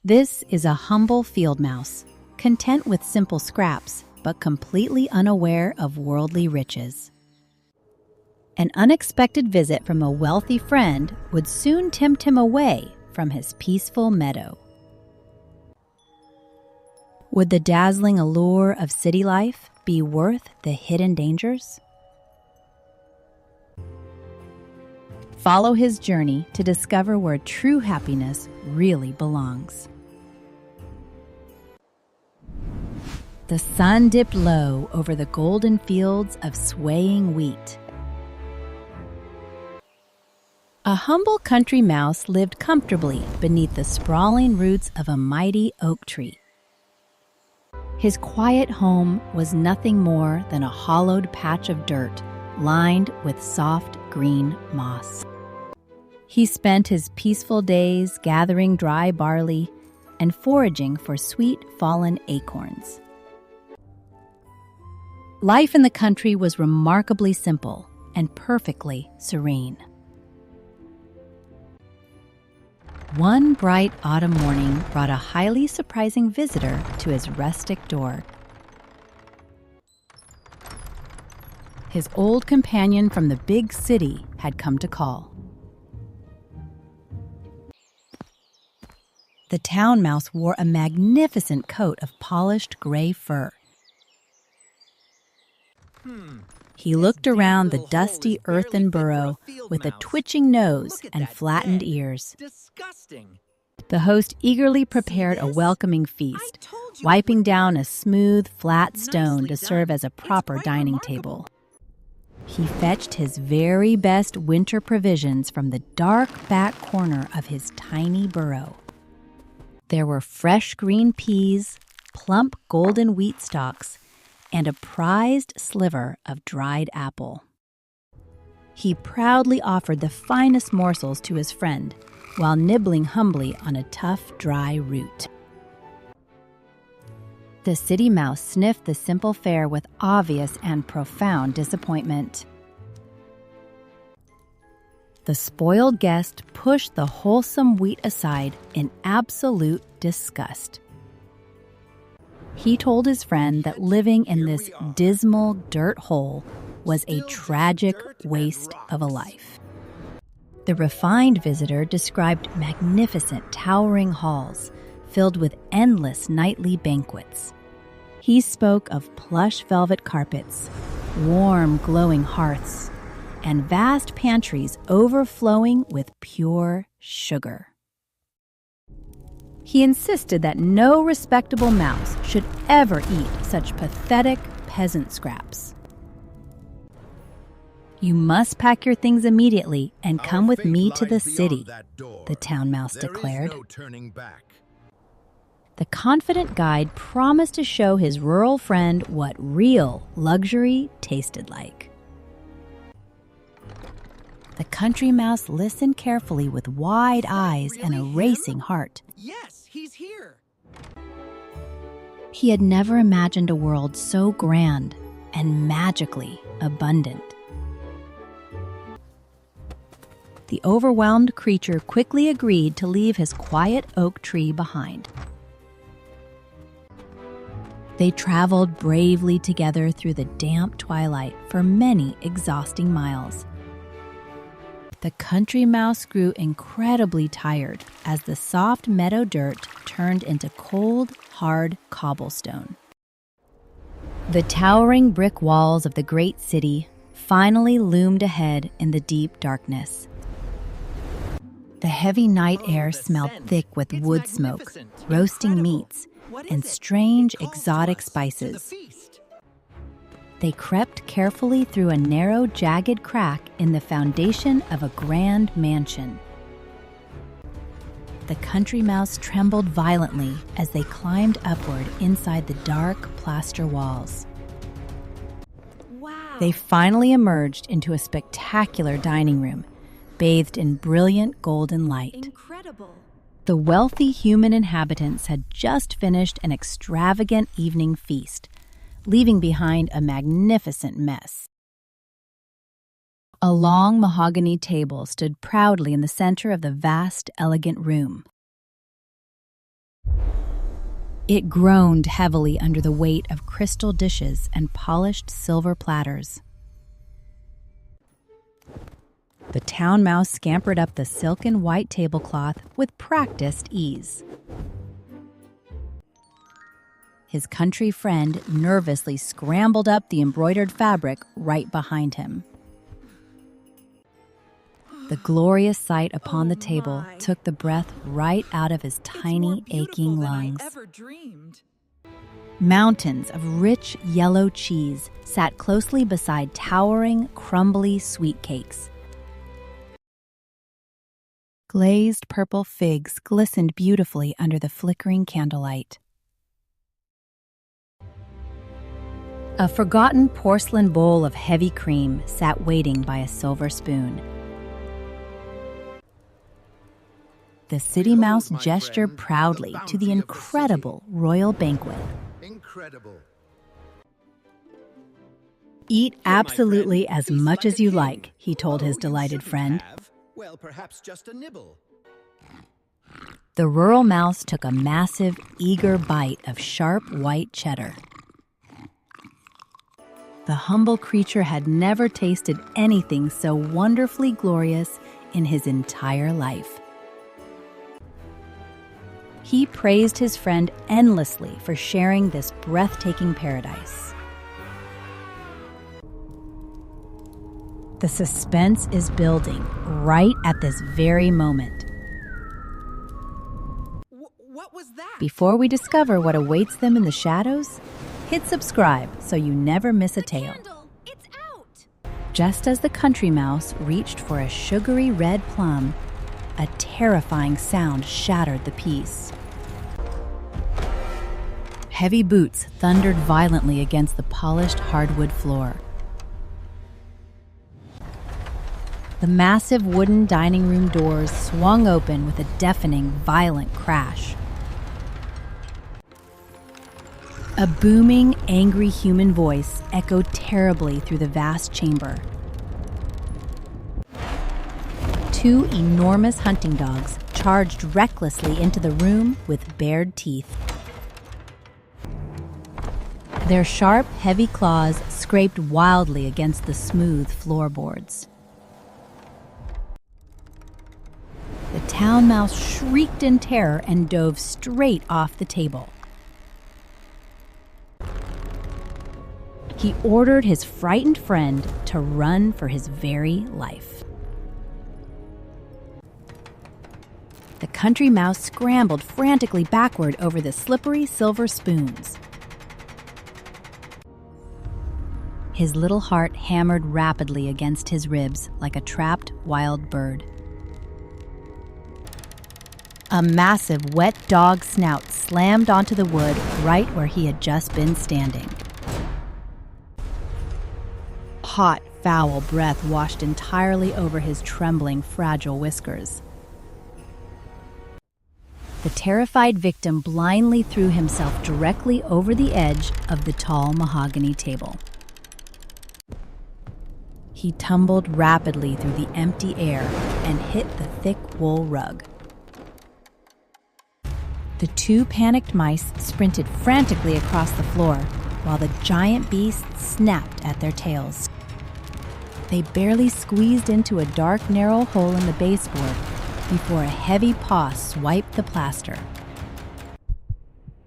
This is a humble field mouse, content with simple scraps, but completely unaware of worldly riches. An unexpected visit from a wealthy friend would soon tempt him away from his peaceful meadow. Would the dazzling allure of city life be worth the hidden dangers? Follow his journey to discover where true happiness really belongs. The sun dipped low over the golden fields of swaying wheat. A humble country mouse lived comfortably beneath the sprawling roots of a mighty oak tree. His quiet home was nothing more than a hollowed patch of dirt lined with soft green moss. He spent his peaceful days gathering dry barley and foraging for sweet fallen acorns. Life in the country was remarkably simple and perfectly serene. One bright autumn morning brought a highly surprising visitor to his rustic door. His old companion from the big city had come to call. The town mouse wore a magnificent coat of polished gray fur. He looked around the dusty earthen burrow with a twitching nose and flattened ears. The host eagerly prepared a welcoming feast, wiping down a smooth, flat stone to serve as a proper dining table. He fetched his very best winter provisions from the dark back corner of his tiny burrow. There were fresh green peas, plump golden wheat stalks, and a prized sliver of dried apple. He proudly offered the finest morsels to his friend while nibbling humbly on a tough, dry root. The city mouse sniffed the simple fare with obvious and profound disappointment. The spoiled guest pushed the wholesome wheat aside in absolute disgust. He told his friend that living in this dismal dirt hole was a tragic waste of a life. The refined visitor described magnificent towering halls filled with endless nightly banquets. He spoke of plush velvet carpets, warm glowing hearths, and vast pantries overflowing with pure sugar. He insisted that no respectable mouse should ever eat such pathetic peasant scraps. "You must pack your things immediately and come with me to the city," the town mouse declared. The confident guide promised to show his rural friend what real luxury tasted like. The country mouse listened carefully with wide eyes and a racing heart. Yes, he's here. He had never imagined a world so grand and magically abundant. The overwhelmed creature quickly agreed to leave his quiet oak tree behind. They traveled bravely together through the damp twilight for many exhausting miles. The country mouse grew incredibly tired as the soft meadow dirt turned into cold, hard cobblestone. The towering brick walls of the great city finally loomed ahead in the deep darkness. The heavy night air smelled thick with wood smoke, roasting meats, and strange exotic spices. They crept carefully through a narrow, jagged crack in the foundation of a grand mansion. The country mouse trembled violently as they climbed upward inside the dark plaster walls. Wow. They finally emerged into a spectacular dining room, bathed in brilliant golden light. Incredible. The wealthy human inhabitants had just finished an extravagant evening feast, leaving behind a magnificent mess. A long mahogany table stood proudly in the center of the vast, elegant room. It groaned heavily under the weight of crystal dishes and polished silver platters. The town mouse scampered up the silken white tablecloth with practiced ease. His country friend nervously scrambled up the embroidered fabric right behind him. The glorious sight upon the table took the breath right out of his tiny, aching lungs. Mountains of rich yellow cheese sat closely beside towering, crumbly sweet cakes. Glazed purple figs glistened beautifully under the flickering candlelight. A forgotten porcelain bowl of heavy cream sat waiting by a silver spoon. The city mouse gestured proudly to the incredible royal banquet. Incredible. Eat absolutely as much as you like, he told his delighted friend. Well, perhaps just a nibble. The rural mouse took a massive, eager bite of sharp white cheddar. The humble creature had never tasted anything so wonderfully glorious in his entire life. He praised his friend endlessly for sharing this breathtaking paradise. The suspense is building right at this very moment. What was that? Before we discover what awaits them in the shadows, hit subscribe so you never miss a tale. It's out. Just as the country mouse reached for a sugary red plum, a terrifying sound shattered the peace. Heavy boots thundered violently against the polished hardwood floor. The massive wooden dining room doors swung open with a deafening, violent crash. A booming, angry human voice echoed terribly through the vast chamber. Two enormous hunting dogs charged recklessly into the room with bared teeth. Their sharp, heavy claws scraped wildly against the smooth floorboards. The town mouse shrieked in terror and dove straight off the table. He ordered his frightened friend to run for his very life. The country mouse scrambled frantically backward over the slippery silver spoons. His little heart hammered rapidly against his ribs like a trapped wild bird. A massive wet dog snout slammed onto the wood right where he had just been standing. Hot, foul breath washed entirely over his trembling, fragile whiskers. The terrified victim blindly threw himself directly over the edge of the tall mahogany table. He tumbled rapidly through the empty air and hit the thick wool rug. The two panicked mice sprinted frantically across the floor while the giant beasts snapped at their tails. They barely squeezed into a dark, narrow hole in the baseboard before a heavy paw swiped the plaster.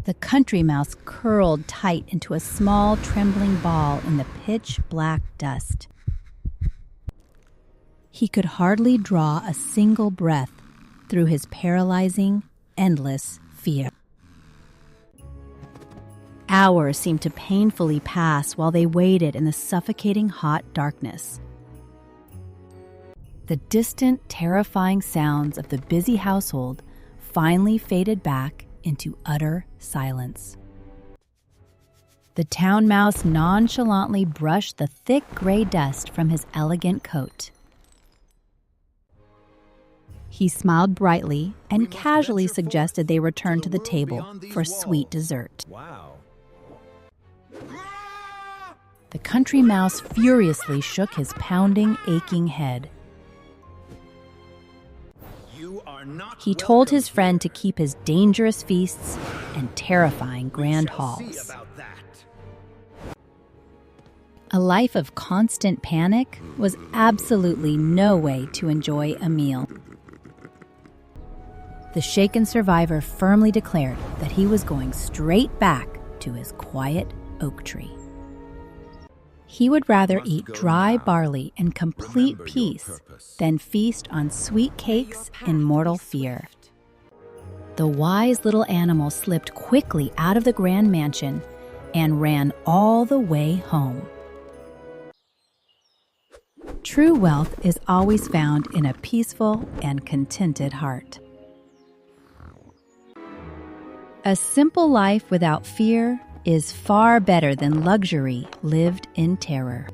The country mouse curled tight into a small, trembling ball in the pitch-black dust. He could hardly draw a single breath through his paralyzing, endless fear. Hours seemed to painfully pass while they waited in the suffocating hot darkness. The distant, terrifying sounds of the busy household finally faded back into utter silence. The town mouse nonchalantly brushed the thick gray dust from his elegant coat. He smiled brightly and casually suggested they return to the table for sweet dessert. Wow. The country mouse furiously shook his pounding, aching head. You are He told his friend to keep his dangerous feasts and terrifying grand halls. A life of constant panic was absolutely no way to enjoy a meal. The shaken survivor firmly declared that he was going straight back to his quiet oak tree. He would rather eat dry barley in complete peace than feast on sweet cakes in mortal fear. The wise little animal slipped quickly out of the grand mansion and ran all the way home. True wealth is always found in a peaceful and contented heart. A simple life without fear is far better than luxury lived in terror.